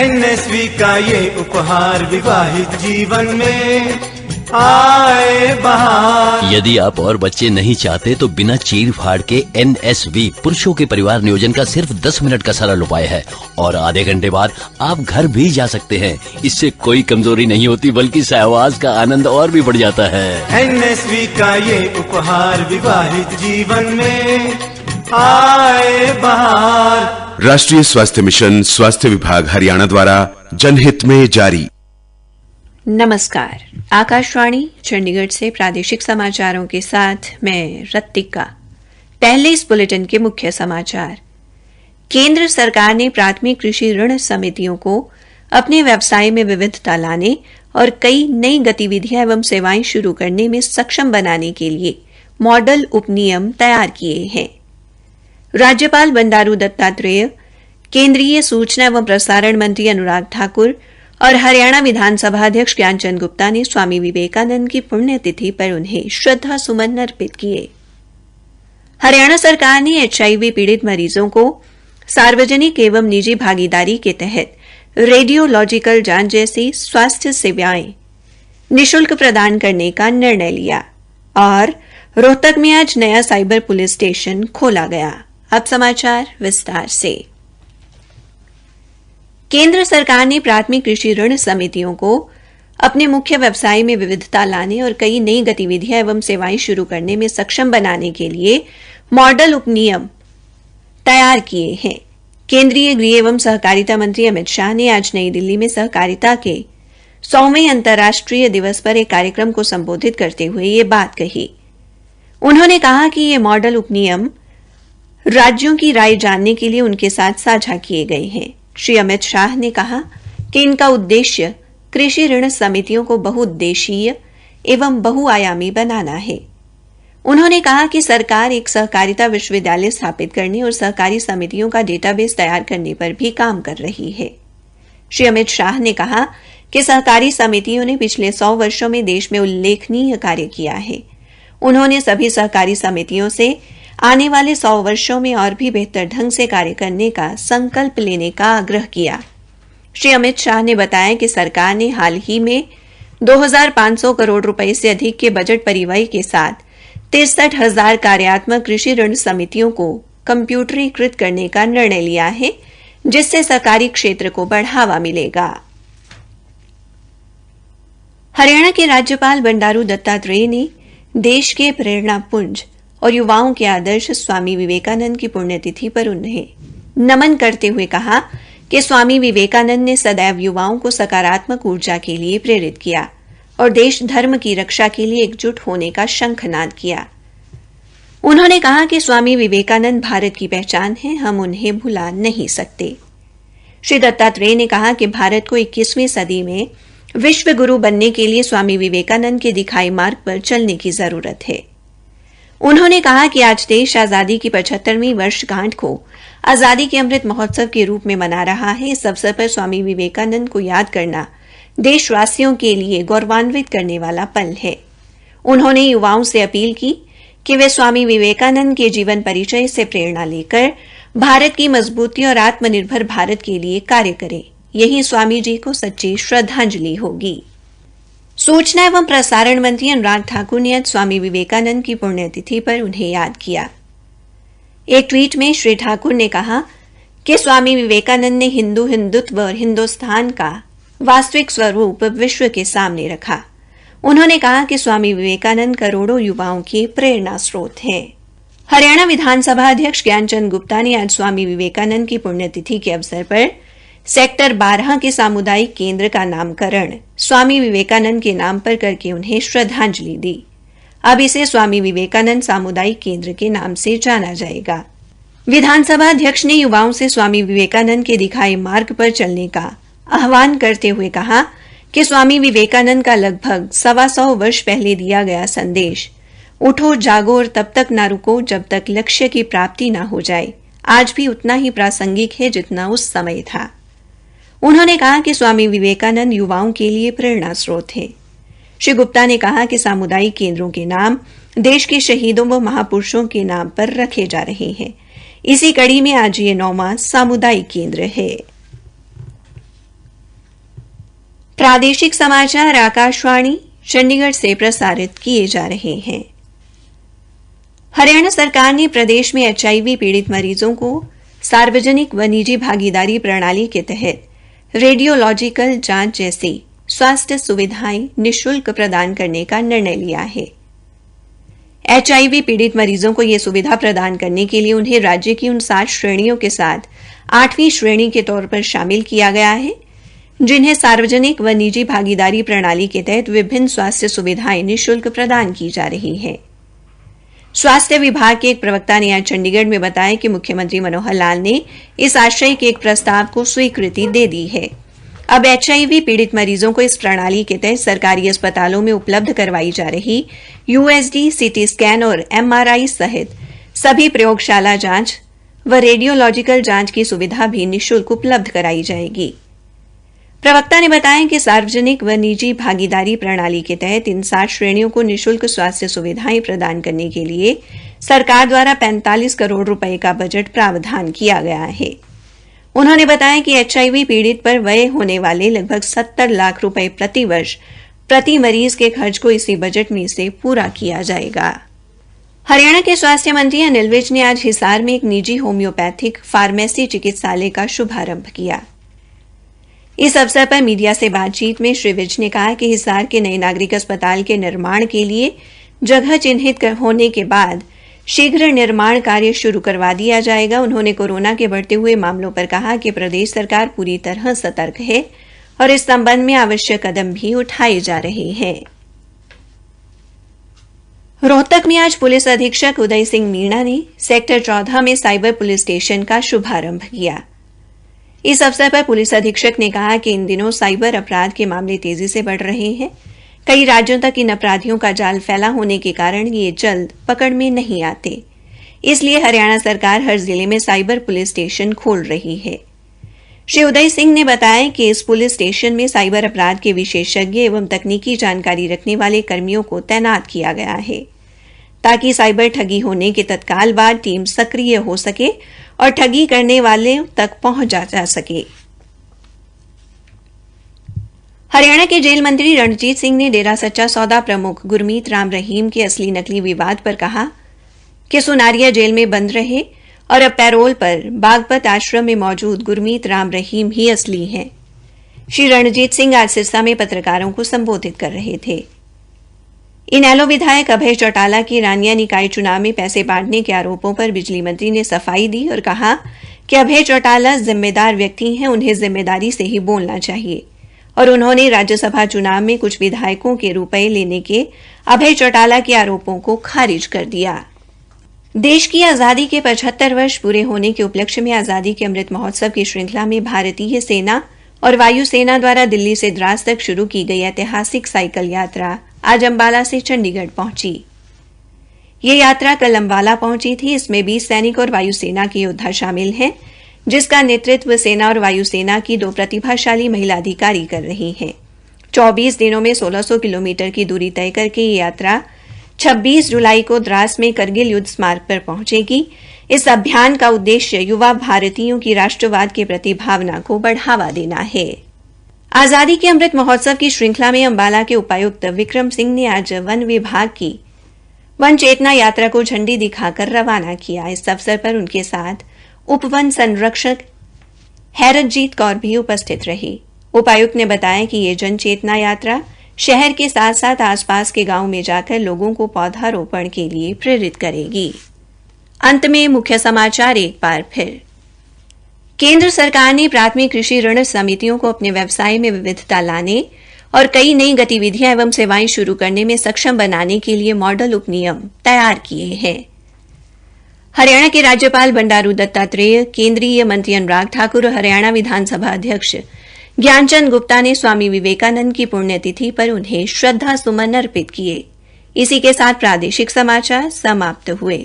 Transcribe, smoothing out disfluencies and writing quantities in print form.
NSV का ये उपहार विवाहित जीवन में आए बहार। यदि आप और बच्चे नहीं चाहते तो बिना चीर फाड़ के एनएसवी पुरुषों के परिवार नियोजन का सिर्फ 10 मिनट का सरल उपाय है और आधे घंटे बाद आप घर भी जा सकते हैं। इससे कोई कमजोरी नहीं होती बल्कि सहवास का आनंद और भी बढ़ जाता है। एनएसवी का ये उपहार विवाहित जीवन में आए बहार। राष्ट्रीय स्वास्थ्य मिशन, स्वास्थ्य विभाग हरियाणा द्वारा जनहित में जारी। नमस्कार, आकाशवाणी चंडीगढ़ से प्रादेशिक समाचारों के साथ मैं रत्तिका। पहले इस बुलेटिन के मुख्य समाचार। केंद्र सरकार ने प्राथमिक कृषि ऋण समितियों को अपने व्यवसाय में विविधता लाने और कई नई गतिविधियां एवं सेवाएं शुरू करने में सक्षम बनाने के लिए मॉडल उपनियम तैयार किए हैं। राज्यपाल बंडारू दत्तात्रेय, केंद्रीय सूचना एवं प्रसारण मंत्री अनुराग ठाकुर और हरियाणा विधानसभा अध्यक्ष ज्ञानचंद गुप्ता ने स्वामी विवेकानंद की पुण्यतिथि पर उन्हें श्रद्धा सुमन अर्पित किए। हरियाणा सरकार ने एचआईवी पीड़ित मरीजों को सार्वजनिक एवं निजी भागीदारी के तहत रेडियोलॉजिकल जांच जैसी स्वास्थ्य सेवाएं निःशुल्क प्रदान करने का निर्णय लिया और रोहतक में आज नया साइबर पुलिस स्टेशन खोला गया। अब समाचार विस्तार से। केंद्र सरकार ने प्राथमिक कृषि ऋण समितियों को अपने मुख्य व्यवसाय में विविधता लाने और कई नई गतिविधियां एवं सेवाएं शुरू करने में सक्षम बनाने के लिए मॉडल उपनियम तैयार किए हैं। केंद्रीय गृह एवं सहकारिता मंत्री अमित शाह ने आज नई दिल्ली में सहकारिता के 100वें अंतर्राष्ट्रीय दिवस पर एक कार्यक्रम को संबोधित करते हुए ये बात कही। उन्होंने कहा कि ये मॉडल उपनियम राज्यों की राय जानने के लिए उनके साथ साझा किए गए हैं। श्री अमित शाह ने कहा कि इनका उद्देश्य कृषि ऋण समितियों को बहुउद्देशीय एवं बहुआयामी बनाना है। उन्होंने कहा कि सरकार एक सहकारिता विश्वविद्यालय स्थापित करने और सहकारी समितियों का डेटाबेस तैयार करने पर भी काम कर रही है। श्री अमित शाह ने कहा कि सहकारी समितियों ने पिछले 100 वर्षों में देश में उल्लेखनीय कार्य किया है। उन्होंने सभी सहकारी समितियों से आने वाले 100 वर्षों में और भी बेहतर ढंग से कार्य करने का संकल्प लेने का आग्रह किया। श्री अमित शाह ने बताया कि सरकार ने हाल ही में 2500 करोड़ रुपए से अधिक के बजट परिव्यय के साथ 63,000 कार्यात्मक कृषि ऋण समितियों को कंप्यूटरीकृत करने का निर्णय लिया है, जिससे सरकारी क्षेत्र को बढ़ावा मिलेगा। हरियाणा के राज्यपाल बंडारू दत्तात्रेय ने देश के प्रेरणा पुंज और युवाओं के आदर्श स्वामी विवेकानंद की पुण्यतिथि पर उन्हें नमन करते हुए कहा कि स्वामी विवेकानंद ने सदैव युवाओं को सकारात्मक ऊर्जा के लिए प्रेरित किया और देश धर्म की रक्षा के लिए एकजुट होने का शंखनाद किया। उन्होंने कहा कि स्वामी विवेकानंद भारत की पहचान है, हम उन्हें भुला नहीं सकते। श्री दत्तात्रेय ने कहा कि भारत को 21वीं सदी में विश्व गुरु बनने के लिए स्वामी विवेकानंद के दिखाए मार्ग पर चलने की जरूरत है। उन्होंने कहा कि आज देश आजादी की 75वीं वर्षगांठ को आजादी के अमृत महोत्सव के रूप में मना रहा है। इस अवसर पर स्वामी विवेकानंद को याद करना देशवासियों के लिए गौरवान्वित करने वाला पल है। उन्होंने युवाओं से अपील की कि वे स्वामी विवेकानंद के जीवन परिचय से प्रेरणा लेकर भारत की मजबूती और आत्मनिर्भर भारत के लिए कार्य करें। यही स्वामी जी को सच्ची श्रद्धांजलि होगी। सूचना एवं प्रसारण मंत्री अनुराग ठाकुर ने आज स्वामी विवेकानंद की पुण्यतिथि पर उन्हें याद किया। एक ट्वीट में श्री ठाकुर ने कहा कि स्वामी विवेकानंद ने हिंदुत्व और हिंदुस्तान का वास्तविक स्वरूप विश्व के सामने रखा। उन्होंने कहा कि स्वामी विवेकानंद करोड़ों युवाओं के प्रेरणा स्रोत हैं। हरियाणा विधानसभा अध्यक्ष ज्ञानचंद गुप्ता ने आज स्वामी विवेकानंद की पुण्यतिथि के अवसर पर सेक्टर 12 के सामुदायिक केंद्र का नामकरण स्वामी विवेकानंद के नाम पर करके उन्हें श्रद्धांजलि दी। अब इसे स्वामी विवेकानंद सामुदायिक केंद्र के नाम से जाना जाएगा। विधानसभा अध्यक्ष ने युवाओं से स्वामी विवेकानंद के दिखाए मार्ग पर चलने का आह्वान करते हुए कहा कि स्वामी विवेकानंद का लगभग 125 वर्ष पहले दिया गया संदेश, उठो जागो और तब तक ना रुको जब तक लक्ष्य की प्राप्ति ना हो जाए, आज भी उतना ही प्रासंगिक है जितना उस समय था। उन्होंने कहा कि स्वामी विवेकानंद युवाओं के लिए प्रेरणा स्रोत है। श्री गुप्ता ने कहा कि सामुदायिक केंद्रों के नाम देश के शहीदों व महापुरुषों के नाम पर रखे जा रहे हैं। इसी कड़ी में आज ये 9वां सामुदायिक केंद्र है। प्रादेशिक समाचार आकाशवाणी चंडीगढ़ से प्रसारित किए जा रहे हैं। हरियाणा सरकार ने प्रदेश में HIV पीड़ित मरीजों को सार्वजनिक व निजी भागीदारी प्रणाली के तहत रेडियोलॉजिकल जांच जैसी स्वास्थ्य सुविधाएं निःशुल्क प्रदान करने का निर्णय लिया है। HIV पीड़ित मरीजों को यह सुविधा प्रदान करने के लिए उन्हें राज्य की उन 7 श्रेणियों के साथ 8वीं श्रेणी के तौर पर शामिल किया गया है, जिन्हें सार्वजनिक व निजी भागीदारी प्रणाली के तहत विभिन्न स्वास्थ्य सुविधाएं निःशुल्क प्रदान की जा रही हैं। स्वास्थ्य विभाग के एक प्रवक्ता ने आज चंडीगढ़ में बताया कि मुख्यमंत्री मनोहर लाल ने इस आशय के एक प्रस्ताव को स्वीकृति दे दी है। अब HIV पीड़ित मरीजों को इस प्रणाली के तहत सरकारी अस्पतालों में उपलब्ध करवाई जा रही USG, CT स्कैन और MRI सहित सभी प्रयोगशाला जांच व रेडियोलॉजिकल जांच की सुविधा भी निःशुल्क उपलब्ध कराई जाएगी। प्रवक्ता ने बताया कि सार्वजनिक व निजी भागीदारी प्रणाली के तहत इन 7 श्रेणियों को निःशुल्क स्वास्थ्य सुविधाएं प्रदान करने के लिए सरकार द्वारा 45 करोड़ रुपए का बजट प्रावधान किया गया है। उन्होंने बताया कि HIV पीड़ित पर व्यय होने वाले लगभग 70 लाख रुपए प्रति वर्ष प्रति मरीज के खर्च को इसी बजट में से पूरा किया जाएगा। हरियाणा के स्वास्थ्य मंत्री अनिल विज ने आज हिसार में एक निजी होम्योपैथिक फार्मेसी चिकित्सालय का शुभारंभ किया। इस अवसर पर मीडिया से बातचीत में श्री विज ने कहा कि हिसार के नए नागरिक अस्पताल के निर्माण के लिए जगह चिन्हित होने के बाद शीघ्र निर्माण कार्य शुरू करवा दिया जाएगा। उन्होंने कोरोना के बढ़ते हुए मामलों पर कहा कि प्रदेश सरकार पूरी तरह सतर्क है और इस संबंध में आवश्यक कदम भी उठाए जा रहे हैं। रोहतक में आज पुलिस अधीक्षक उदय सिंह मीणा ने सेक्टर 14 में साइबर पुलिस स्टेशन का शुभारंभ किया। इस अवसर पर पुलिस अधीक्षक ने कहा कि इन दिनों साइबर अपराध के मामले तेजी से बढ़ रहे हैं। कई राज्यों तक इन अपराधियों का जाल फैला होने के कारण ये जल्द पकड़ में नहीं आते। इसलिए हरियाणा सरकार हर जिले में साइबर पुलिस स्टेशन खोल रही है। श्री उदय सिंह ने बताया कि इस पुलिस स्टेशन में साइबर अपराध के विशेषज्ञ एवं तकनीकी जानकारी रखने वाले कर्मियों को तैनात किया गया है, ताकि साइबर ठगी होने के तत्काल बाद टीम सक्रिय हो सके और ठगी करने वाले तक पहुंचा जा सके। हरियाणा के जेल मंत्री रणजीत सिंह ने डेरा सच्चा सौदा प्रमुख गुरमीत राम रहीम के असली नकली विवाद पर कहा कि सुनारिया जेल में बंद रहे और अब पैरोल पर बागपत आश्रम में मौजूद गुरमीत राम रहीम ही असली हैं। श्री रणजीत सिंह आज सिरसा में पत्रकारों को संबोधित कर रहे थे। इनेलो विधायक अभय चौटाला की रानिया निकाय चुनाव में पैसे बांटने के आरोपों पर बिजली मंत्री ने सफाई दी और कहा कि अभय चौटाला जिम्मेदार व्यक्ति हैं, उन्हें जिम्मेदारी से ही बोलना चाहिए। और उन्होंने राज्यसभा चुनाव में कुछ विधायकों के रुपए लेने के अभय चौटाला के आरोपों को खारिज कर दिया। देश की आजादी के 75 वर्ष पूरे होने के उपलक्ष्य में आजादी के अमृत महोत्सव की श्रृंखला में भारतीय सेना और वायुसेना द्वारा दिल्ली से द्रास तक शुरू की गई ऐतिहासिक साइकिल यात्रा आज अंबाला से चंडीगढ़ पहुंची। ये यात्रा कल अंबाला पहुंची थी। इसमें 20 सैनिक और वायुसेना के योद्धा शामिल हैं, जिसका नेतृत्व सेना और वायुसेना की 2 प्रतिभाशाली महिला अधिकारी कर रही हैं। 24 दिनों में 1600 किलोमीटर की दूरी तय करके ये यात्रा 26 जुलाई को द्रास में करगिल युद्ध स्मारक पर पहुंचेगी। इस अभियान का उद्देश्य युवा भारतीयों की राष्ट्रवाद के प्रति भावना को बढ़ावा देना है। आजादी के अमृत महोत्सव की श्रृंखला में अंबाला के उपायुक्त विक्रम सिंह ने आज वन विभाग की वन चेतना यात्रा को झंडी दिखाकर रवाना किया। इस अवसर पर उनके साथ उपवन संरक्षक हैरतजीत कौर भी उपस्थित रही। उपायुक्त ने बताया कि ये जन चेतना यात्रा शहर के साथ साथ आसपास के गांव में जाकर लोगों को पौधारोपण के लिए प्रेरित करेगी। अंत में मुख्य समाचार एक बार फिर। केंद्र सरकार ने प्राथमिक कृषि ऋण समितियों को अपने व्यवसाय में विविधता लाने और कई नई गतिविधियां एवं सेवाएं शुरू करने में सक्षम बनाने के लिए मॉडल उपनियम तैयार किए हैं। हरियाणा के राज्यपाल बंडारू दत्तात्रेय, केंद्रीय मंत्री अनुराग ठाकुर और हरियाणा विधानसभा अध्यक्ष ज्ञानचंद गुप्ता ने स्वामी विवेकानंद की पुण्यतिथि पर उन्हें श्रद्धा सुमन अर्पित किए। इसी के साथ प्रादेशिक समाचार समाप्त हुए।